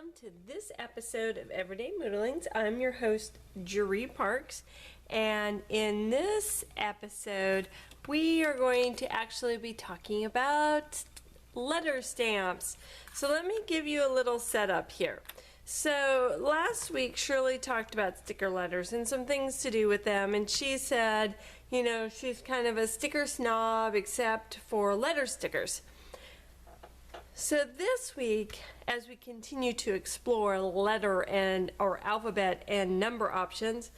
welcome to this episode of Everyday Moodlings. I'm your host, Jeree Parks, and in this episode, we are going to actually be talking about letter stamps. So let me give you a little setup here. So last week, Shirley talked about sticker letters and some things to do with them, and she said, you know, she's kind of a sticker snob except for letter stickers. So this week, as we continue to explore letter and or alphabet and number options,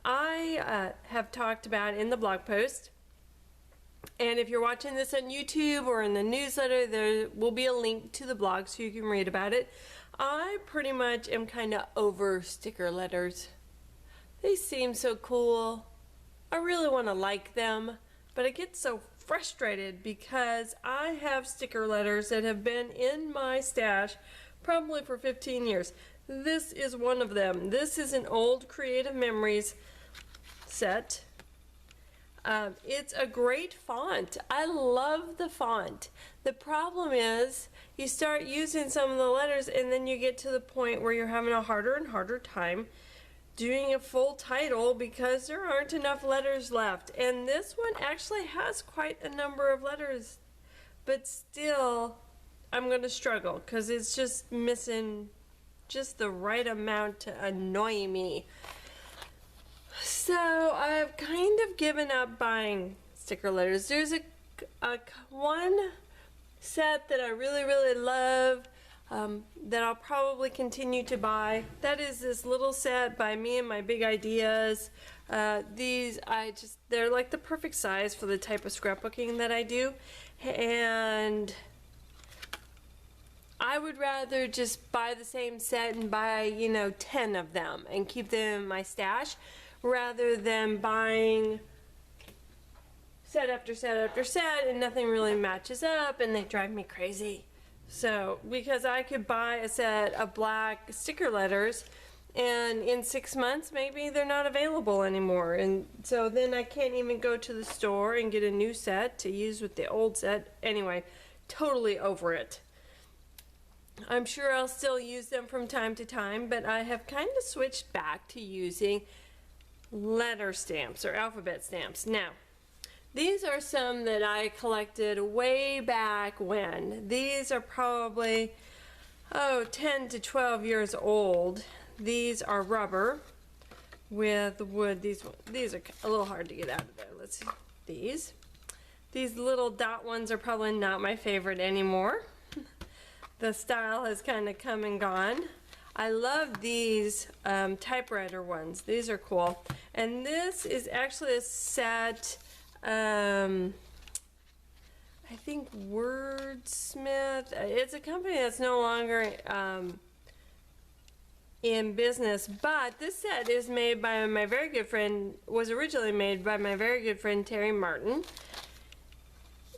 I have talked about in the blog post, and if you're watching this on YouTube or in the newsletter, there will be a link to the blog so you can read about it. I pretty much am kind of over sticker letters. They seem so cool. I really want to like them, but I get so frustrated because I have sticker letters that have been in my stash probably for 15 years. This is one of them. This is an old Creative Memories set. It's a great font. I love the font. The problem is you start using some of the letters and then you get to the point where you're having a harder and harder time doing a full title because there aren't enough letters left. And this one actually has quite a number of letters, but still I'm going to struggle because it's just missing just the right amount to annoy me. So I've kind of given up buying sticker letters. There's a one set that I really love that I'll probably continue to buy. That is this little set by Me and My Big Ideas. These they're like the perfect size for the type of scrapbooking that I do, and I would rather just buy the same set and buy, you know, 10 of them and keep them in my stash rather than buying set after set after set and nothing really matches up and they drive me crazy. So, because I could buy a set of black sticker letters and in 6 months maybe they're not available anymore, and so then I can't even go to the store and get a new set to use with the old set. Anyway, totally over it. I'm sure I'll still use them from time to time, but I have kind of switched back to using letter stamps or alphabet stamps. Now, these are some that I collected way back when. These are probably 10 to 12 years old. These are rubber with wood. These are a little hard to get out of there. Let's see. These little dot ones are probably not my favorite anymore. The style has kind of come and gone. I love these typewriter ones. These are cool. And this is actually a set, I think Wordsmith. It's a company that's no longer in business, but this set is made by my very good friend, was originally made by my very good friend Terry Martin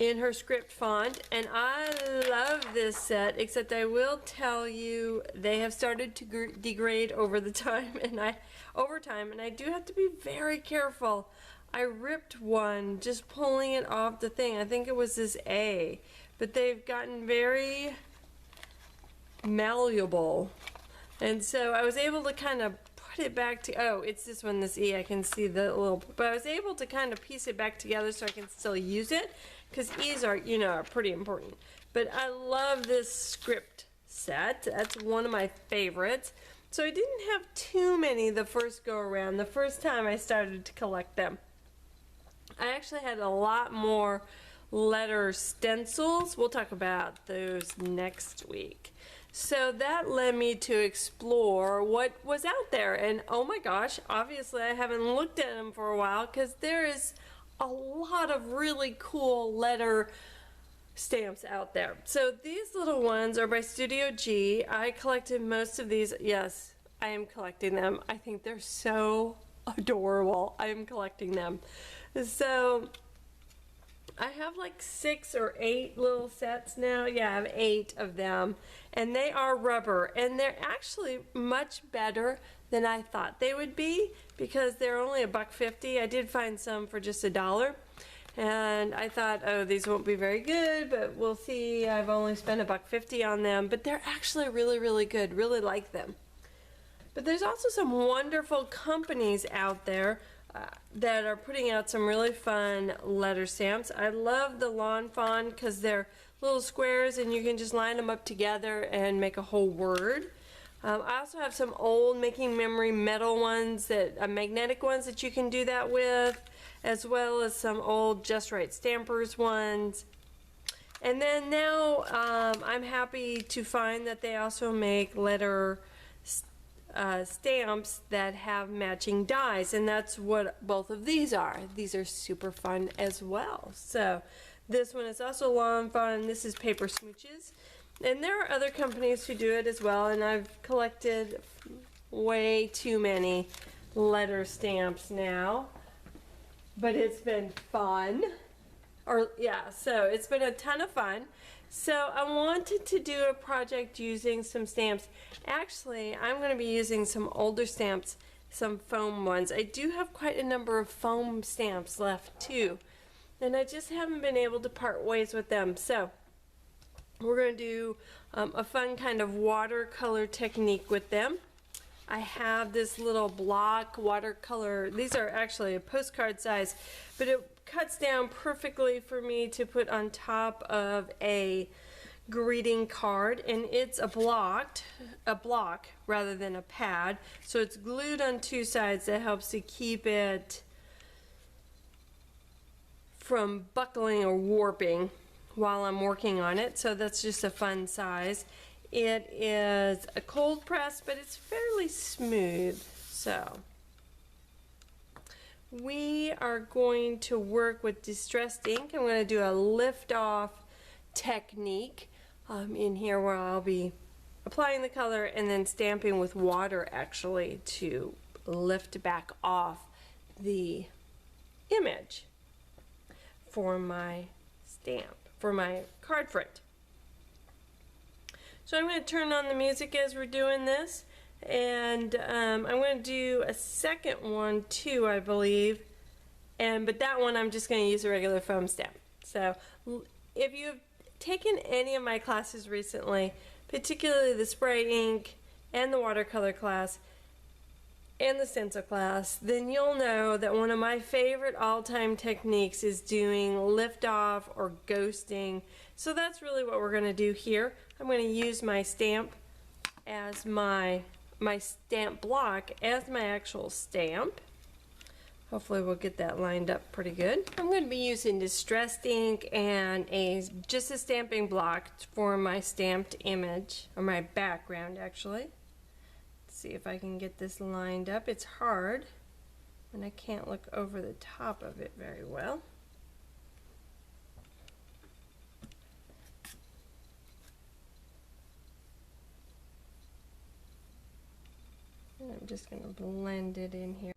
in her script font, and I love this set, except I will tell you they have started to degrade over time, and I do have to be very careful. I ripped one just pulling it off the thing. I think it was this A, but they've gotten very malleable, and so I was able to kind of put it back to, oh, it's this one, this E. I can see the little, but I was able to kind of piece it back together so I can still use it, because E's are, you know, are pretty important. But I love this script set. That's one of my favorites. So I didn't have too many the first go around, the first time I started to collect them. I actually had a lot more letter stencils. We'll talk about those next week. So that led me to explore what was out there, and oh my gosh, obviously I haven't looked at them for a while because there is a lot of really cool letter stamps out there. So these little ones are by Studio G. I collected most of these. Yes, I am collecting them. I think they're so adorable. I am collecting them. So I have like 6 or 8 little sets now. Yeah, I have 8 of them, and they are rubber, and they're actually much better than I thought they would be because they're only $1.50. I did find some for just $1, And I thought, oh, these won't be very good, but we'll see. I've only spent $1.50 on them, but they're actually really, really good. Really like them. But there's also some wonderful companies out there that are putting out some really fun letter stamps. I love the Lawn Fawn because they're little squares and you can just line them up together and make a whole word. I also have some old Making Memory metal ones, magnetic ones that you can do that with, as well as some old Just Right Stampers ones. And then now I'm happy to find that they also make letter stamps that have matching dies, and that's what both of these are. These are super fun as well. So this one is also Lawn Fawn. This is Paper Smooches. And there are other companies who do it as well, and I've collected way too many letter stamps now. But it's been fun. So it's been a ton of fun. So I wanted to do a project using some stamps. Actually, I'm going to be using some older stamps, some foam ones. I do have quite a number of foam stamps left too, and I just haven't been able to part ways with them. So we're going to do a fun kind of watercolor technique with them. I have this little block watercolor. These are actually a postcard size, but it cuts down perfectly for me to put on top of a greeting card, and it's a block rather than a pad, so it's glued on two sides. That helps to keep it from buckling or warping while I'm working on it. So that's just a fun size. It is a cold press, but it's fairly smooth. So we are going to work with distressed ink. I'm going to do a lift off technique in here where I'll be applying the color and then stamping with water actually to lift back off the image for my stamp, for my card front. So I'm going to turn on the music as we're doing this, and I'm going to do a second one too, I believe, but that one I'm just going to use a regular foam stamp. So if you've taken any of my classes recently, particularly the spray ink and the watercolor class and the stencil class, then you'll know that one of my favorite all-time techniques is doing lift off or ghosting. So that's really what we're going to do here. I'm going to use my stamp as my stamp block as my actual stamp. Hopefully we'll get that lined up pretty good. I'm going to be using distressed ink and just a stamping block for my stamped image, or my background actually. Let's see if I can get this lined up. It's hard and I can't look over the top of it very well. And I'm just going to blend it in here.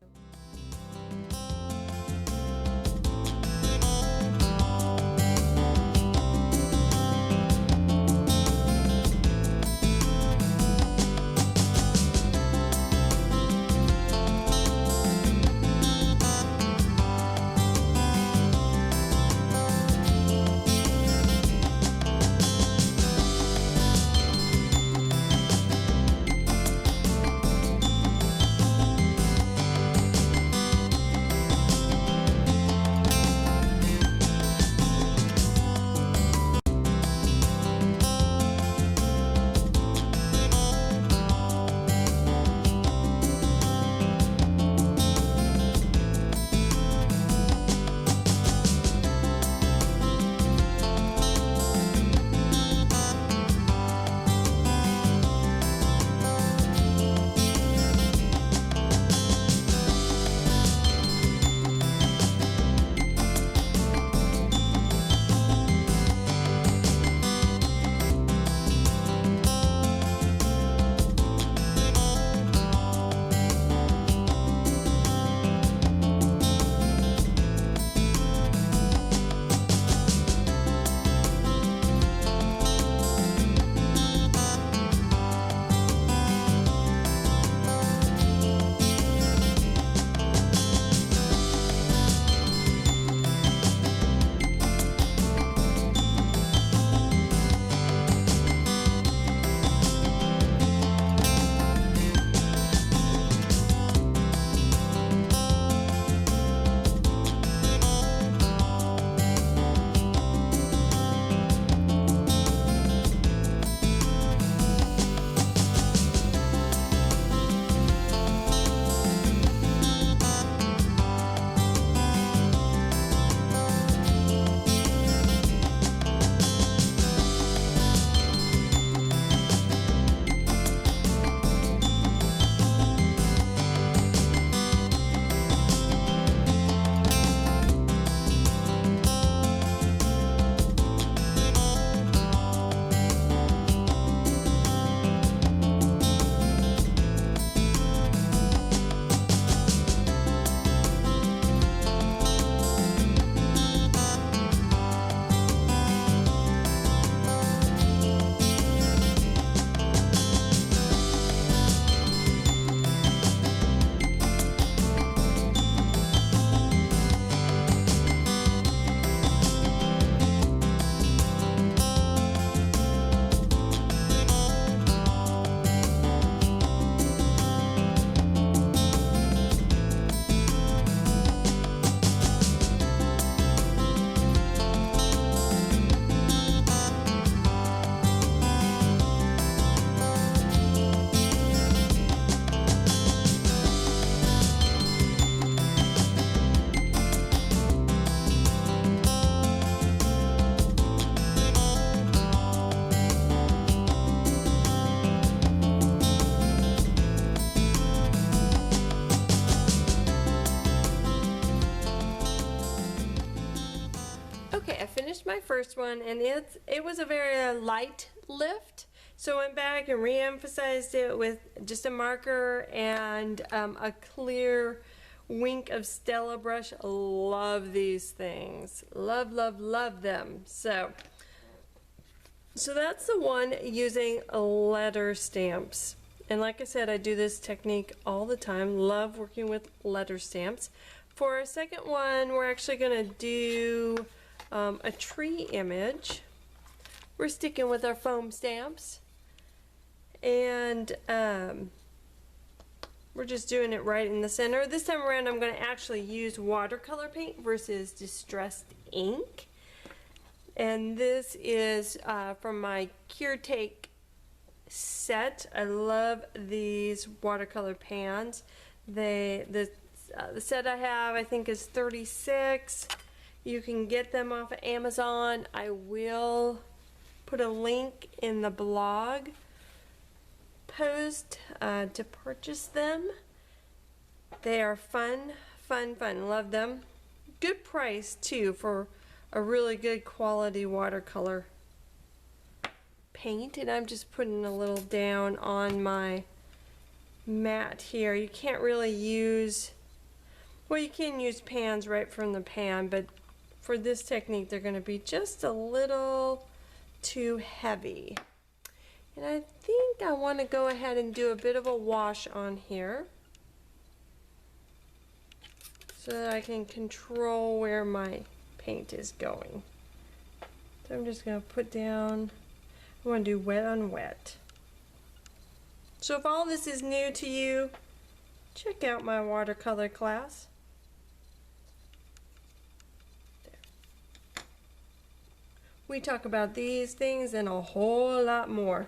my first one, and it was a very light lift. So I went back and re-emphasized it with just a marker and a clear wink of Stella brush. Love these things. Love, love, love them. So that's the one using letter stamps. And like I said, I do this technique all the time. Love working with letter stamps. For our second one, we're actually going to do a tree image. We're sticking with our foam stamps. And we're just doing it right in the center. This time around, I'm going to actually use watercolor paint versus distressed ink. And this is from my Cure Take set. I love these watercolor pans. The set I have, I think, is 36. You can get them off of Amazon. I will put a link in the blog post to purchase them. They are fun, fun, fun. Love them. Good price too for a really good quality watercolor paint. And I'm just putting a little down on my mat here. You can't really use, well, you can use pans right from the pan, but for this technique they're going to be just a little too heavy. And I think I want to go ahead and do a bit of a wash on here so that I can control where my paint is going. So I'm just going to put down, I want to do wet on wet. So if all this is new to you, check out my watercolor class. There. We talk about these things and a whole lot more.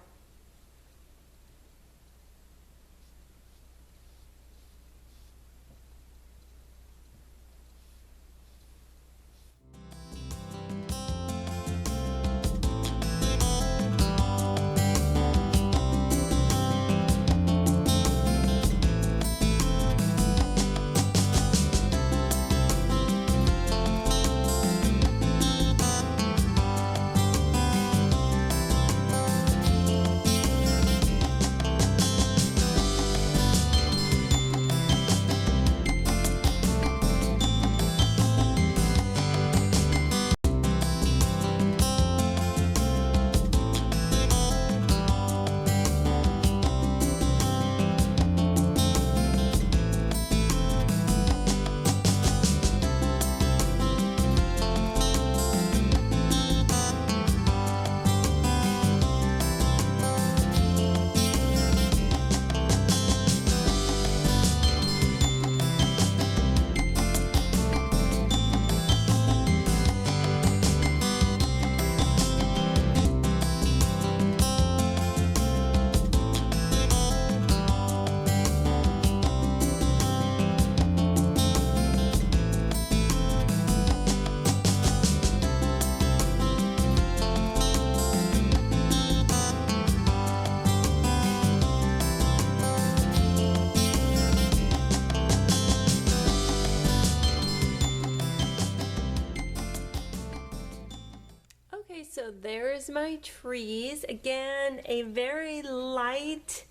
So there's my trees. Again, a very light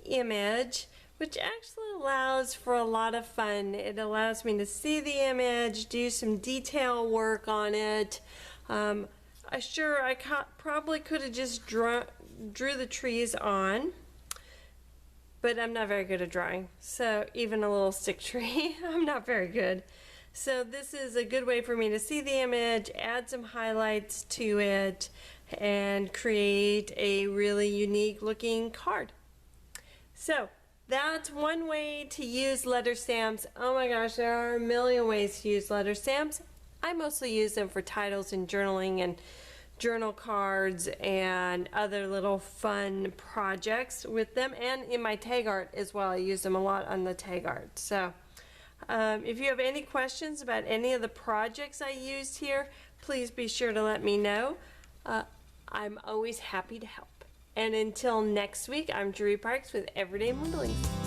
image, which actually allows for a lot of fun. It allows me to see the image, do some detail work on it. I probably could have just drew the trees on, but I'm not very good at drawing. So even a little stick tree, I'm not very good. So this is a good way for me to see the image, add some highlights to it, and create a really unique looking card. So that's one way to use letter stamps. Oh my gosh, there are a million ways to use letter stamps. I mostly use them for titles and journaling and journal cards and other little fun projects with them, and in my tag art as well. I use them a lot on the tag art. So if you have any questions about any of the projects I used here, please be sure to let me know. I'm always happy to help. And until next week, I'm Drew Parks with Everyday Moodlings.